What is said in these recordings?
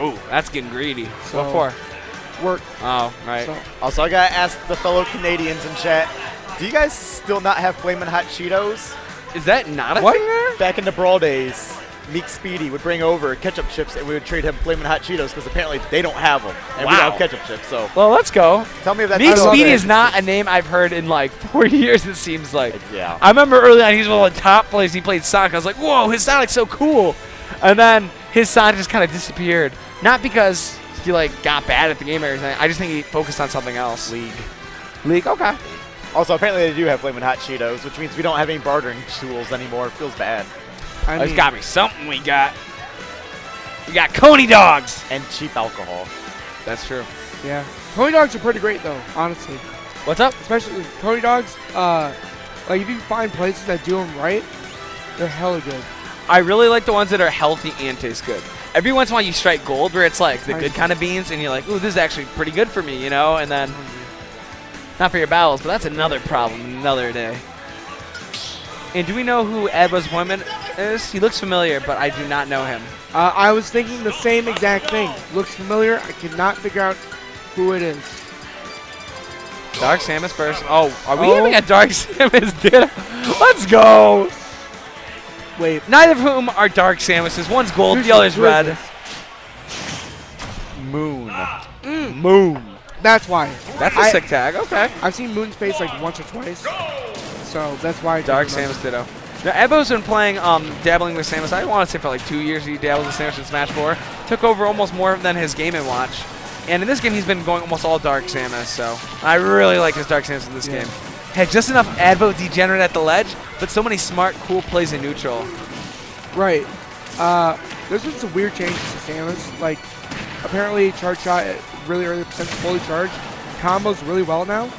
Oh, that's getting greedy. So, what for? Work. Oh, right. So, Also, I gotta ask the fellow Canadians in chat, do you guys still not have Flamin' Hot Cheetos? Is that not a What? thing there? Back in the Brawl days, Meek Speedy would bring over ketchup chips and we would trade him Flamin' Hot Cheetos because apparently they don't have them. And we Wow. have ketchup chips, so Well, let's go. tell me if that's Meek still Speedy there. is not a name I've heard in like 4 years, it seems like. Yeah. I remember early on, he was one of the top players. He played Sonic. I was like, whoa, his Sonic's so cool. And then his Sonic just kind of disappeared. Not because he like got bad at the game or anything. I just think he focused on something else. League, okay. Also, apparently they do have Flamin' Hot Cheetos, which means we don't have any bartering tools anymore. It feels bad. I There's mean, got to be something we got. We got Coney dogs. And cheap alcohol. That's true. yeah. Coney dogs are pretty great though, honestly. What's up? Especially with Coney dogs. Like if you find places that do them right, they're hella good. I really like the ones that are healthy and taste good. Every once in a while you strike gold where it's like the good kind of beans and you're like, ooh, this is actually pretty good for me, you know? And then, not for your bowels, but that's another problem, another day. And do we know who Advo's woman is? He looks familiar, but I do not know him. I was thinking the same exact thing. Looks familiar. I cannot figure out who it is. Dark Samus first. Oh, are we having a Dark Samus dinner? Let's go. Wait. Neither of whom are Dark Samuses. One's gold, the other's red. Moon. Moon. That's why. That's a sick tag. Okay. I've seen Moon's face like once or twice, so that's why. I Dark didn't remember. Samus Ditto. Now, Advo's been playing, dabbling with Samus. I want to say for like 2 years he dabbled with Samus in Smash 4. Took over almost more than his Game & Watch. And in this game, he's been going almost all Dark Samus, so I really like his Dark Samus in this game. Had just enough Advo degenerate at the ledge, but so many smart, cool plays in neutral. Right. There's been some weird changes to Samus. Like, apparently, charge shot at really early percent fully charged. Combos really well now.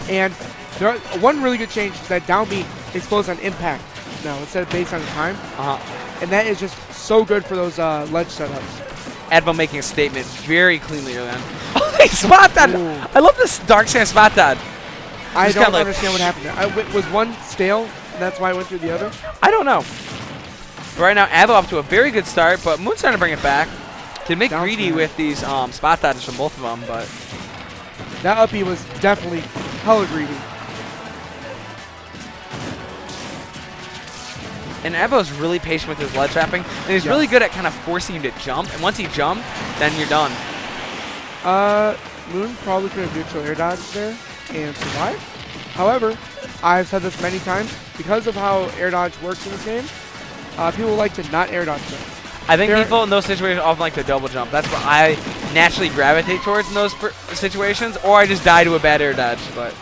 And there one really good change is that down B explodes on impact now instead of based on time. And that is just so good for those ledge setups. Advo making a statement very cleanly early on. Oh, they spot that! I love this Dark Samus spot that. I don't understand what happened there. Was one stale, and that's why I went through the other? I don't know. Right now, Advo off to a very good start, but Moon's trying to bring it back. They make Down greedy smash. with these spot dodges from both of them, but That up B was definitely hella greedy. and Advo's really patient with his ledge trapping, and he's really good at kind of forcing you to jump. And once he jumps, then you're done. Moon probably could have neutral air dodged there and survived. However, I've said this many times, because of how air dodge works in this game, people like to not air dodge things. I think people in those situations often like to double jump. That's what I naturally gravitate towards in those situations, or I just die to a bad air dodge. But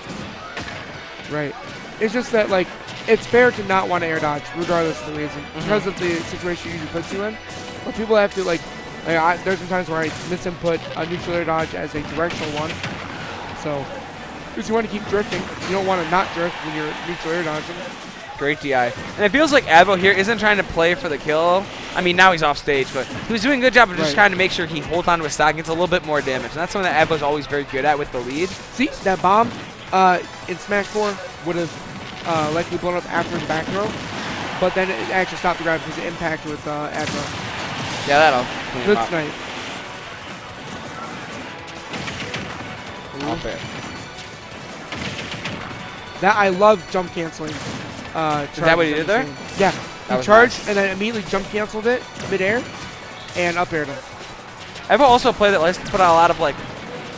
Right. It's just that, like, it's fair to not want to air dodge, regardless of the reason, because of the situation it usually puts you in. But people have to, like there's some times where I misinput a neutral air dodge as a directional one. So, because you want to keep drifting, you don't want to not drift when you're neutral air dodging. great DI. And it feels like Advo here isn't trying to play for the kill. I mean, now he's off stage, but he was doing a good job of just trying to make sure he holds on to his stock and gets a little bit more damage. And that's something that Advo's always very good at with the lead. See, that bomb in Smash 4 would have likely blown up after the back throw, but then it actually stopped the grab because it impacted with Advo. Yeah, that'll clean him Good up. snipe. Off it. That I love jump canceling. Is that what he did there? Yeah. That He was charged nice. and then immediately jump canceled it mid-air and up aired him. Advo also play that likes to put out a lot of like,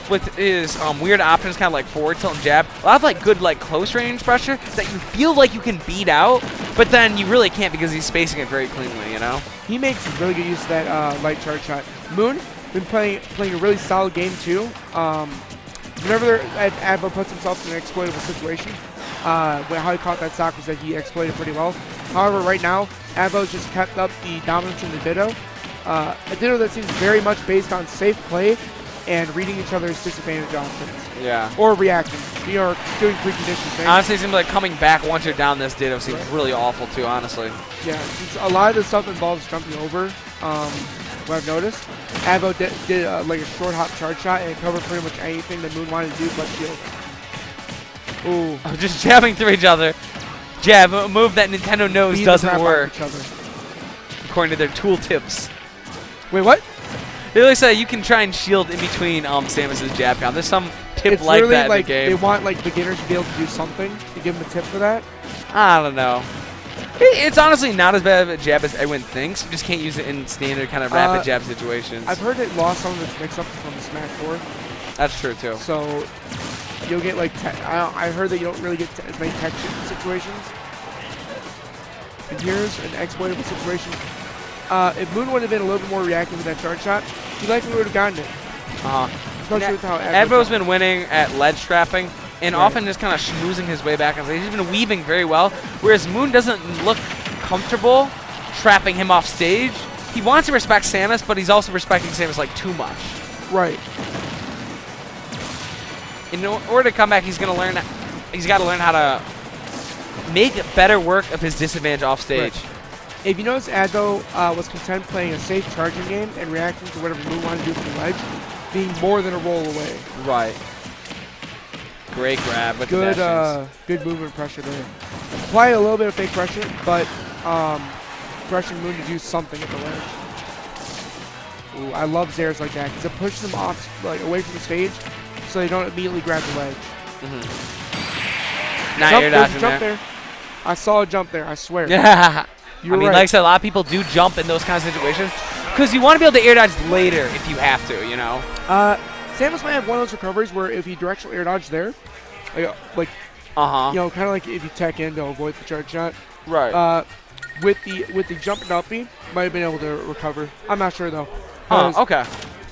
with his weird options, kind of like forward tilt and jab, a lot of like good like close range pressure that you feel like you can beat out, but then you really can't because he's spacing it very cleanly, you know? He makes really good use of that light charge shot. Moon been playing a really solid game too. Whenever Advo puts himself in an exploitable situation, how he caught that stock was that he exploited pretty well. However, right now, Advo's just kept up the dominance in the Ditto. A Ditto that seems very much based on safe play and reading each other's disadvantage offense. Yeah. Or reacting. We are doing preconditioned things. Honestly, it seems like coming back once you're down this Ditto seems really awful too, honestly. Yeah, since a lot of the stuff involves jumping over, what I've noticed. Advo did like a short hop charge shot and it covered pretty much anything that Moon wanted to do but shield. Ooh. Just jabbing through each other. Jab, a move that Nintendo knows Beat the doesn't crap out of work, each other. according to their tool tips. Wait, what? They always say you can try and shield in between Samus's jab count. There's some tip It's like literally that like in the game. they want like beginners to be able to do something to give them a tip for that. I don't know. It's honestly not as bad of a jab as everyone thinks. You just can't use it in standard kind of rapid jab situations. I've heard it lost some of its mix-ups from the Smash 4. That's true too. So you'll get like I heard that you don't really get as many tech situations. And here's an exploitable situation. If Moon would have been a little bit more reactive with that charge shot, he likely would have gotten it. Especially with how Advo's been winning at ledge trapping and often just kind of schmoozing his way back. He's been weaving very well, whereas Moon doesn't look comfortable trapping him off stage. He wants to respect Samus, but he's also respecting Samus like too much. Right. In order to come back, he's got to learn how to make better work of his disadvantage off stage. Right. If you notice, Advo was content playing a safe charging game and reacting to whatever Moon wanted to do from the ledge, being more than a roll away. Right. Great grab with good, the dash good movement pressure there. Apply a little bit of fake pressure, but pressuring Moon to do something at the ledge. Ooh, I love Zairs like that because it pushes them off, like away from the stage, so they don't immediately grab the ledge. Now you're dodging jump there. I saw a jump there. I swear. Yeah. I mean, right. like I said, a lot of people do jump in those kinds of situations because you want to be able to air dodge later if you have to, you know. Samus might have one of those recoveries where if you directional air dodge there, like you know, kind of like if you tech in to avoid the charge shot. Right. With the jump and up B, might have been able to recover. I'm not sure though. Okay.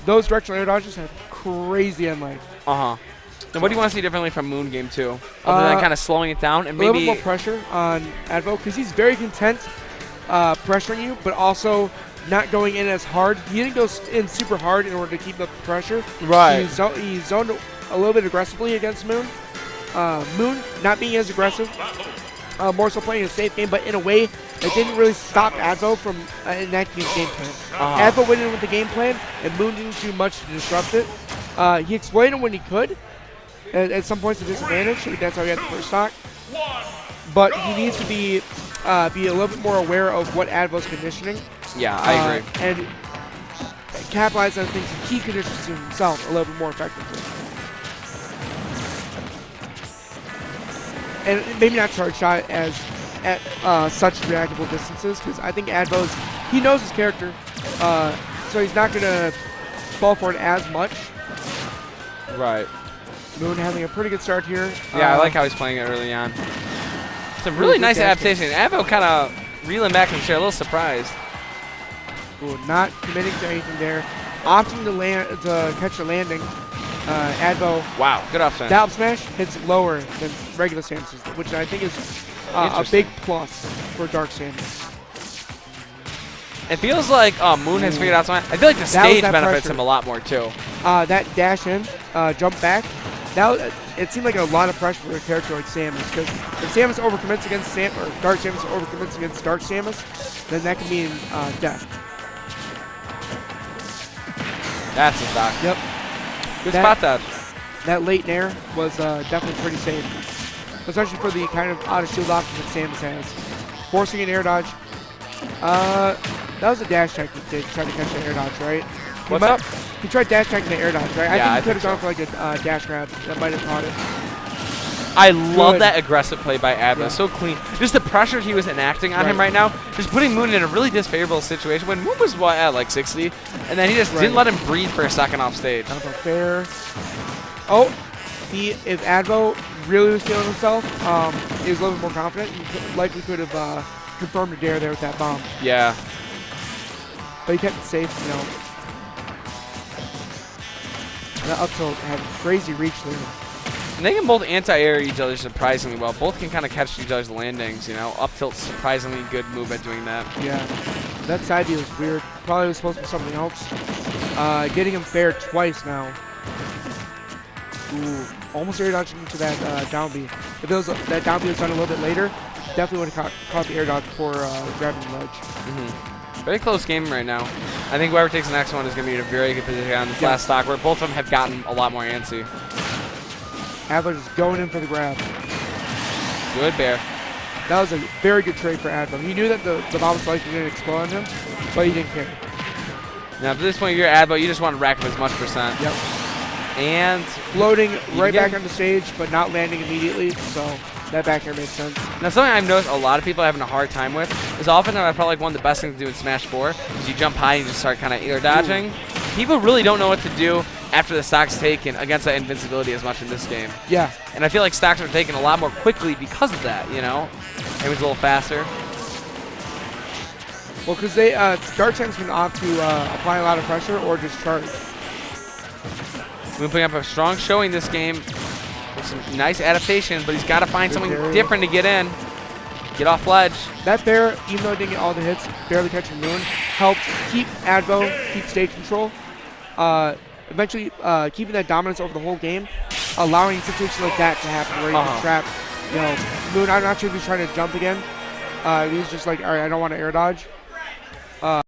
Those directional air dodges have crazy end life. And what do you want to see differently from Moon Game 2? Other than kind of slowing it down and maybe a little bit more pressure on Advo because he's very content pressuring you, but also not going in as hard. He didn't go in super hard in order to keep up the pressure. Right. He zoned a little bit aggressively against Moon. Moon not being as aggressive, more so playing a safe game, but in a way that didn't really stop Advo from enacting his game plan. Advo went in with the game plan, and Moon didn't do much to disrupt it. He exploited him when he could. At some points, a disadvantage. I think that's how he had the first stock. But he needs to be a little bit more aware of what Advo's conditioning. Yeah, I agree. And capitalize on things and key conditions to himself a little bit more effectively. And maybe not charge shot at such reactable distances, because I think he knows his character, so he's not going to fall for it as much. Right. Moon having a pretty good start here. Yeah, I like how he's playing it early on. It's a really nice adaptation. Advo kind of reeling back and share a little surprised. Ooh, not committing to anything there. Opting to catch the landing. Advo. Wow, good up smash. That up smash hits lower than regular Samus's, which I think is a big plus for Dark Samus. It feels like Moon has figured out something. I feel like the stage benefits him a lot more too. That dash in, jump back. It seemed like a lot of pressure for a character like Samus, because if Samus overcommits against or Dark Samus overcommits against Dark Samus, then that can mean death. That's a stock. Yep. Good spot dodge. That late nair was definitely pretty safe, especially for the kind of out of shield option that Samus has. Forcing an air dodge. That was a dash tech he did, trying to catch the air dodge, right? What's up? He tried dash attacking the air dodge, right? Yeah, I think he could have gone for like a dash grab. That might have caught it. I love that aggressive play by Advo. Yeah. So clean. Just the pressure he was enacting on him right now, just putting Moon in a really disfavorable situation when Moon was at like 60, and then he just didn't let him breathe for a second off stage. Not about fair. Oh, if Advo really was feeling himself, he was a little bit more confident. He likely could have confirmed a dare there with that bomb. Yeah. But he kept it safe, you know. That up tilt had crazy reach there. And they can both anti-air each other surprisingly well. Both can kind of catch each other's landings, you know. Up tilt, surprisingly good move at doing that. Yeah. That side B was weird. Probably was supposed to be something else. Getting him fair twice now. Ooh, almost air dodging into that down B. If that down B was done a little bit later, definitely would have caught the air dodge before grabbing the ledge. Very close game right now. I think whoever takes the next one is going to be in a very good position on this last stock, where both of them have gotten a lot more antsy. Advo just going in for the grab. Good bear. That was a very good trade for Advo. He knew that the bomb was likely going to explode on him, but he didn't care. Now, at this point, you're Advo. You just want to rack up as much percent. Yep. And Floating right get back on the stage, but not landing immediately, so that back air makes sense. now, something I've noticed a lot of people are having a hard time with is often probably like one of the best things to do in Smash 4 is you jump high and you just start kind of air dodging. People really don't know what to do after the stock's taken against that invincibility as much in this game. Yeah. And I feel like stocks are taken a lot more quickly because of that, you know? It was a little faster. Well, because they Dark Times can opt to apply a lot of pressure or just charge. Moon putting up a strong showing this game with some nice adaptation, but he's got to find something different to get in. Get off ledge. That there, even though it didn't get all the hits, barely catching Moon, helped keep Advo, keep stage control. Eventually keeping that dominance over the whole game, allowing situations like that to happen where you can trap, you know, Moon. I'm not sure if he's trying to jump again. He's just like, all right, I don't want to air dodge.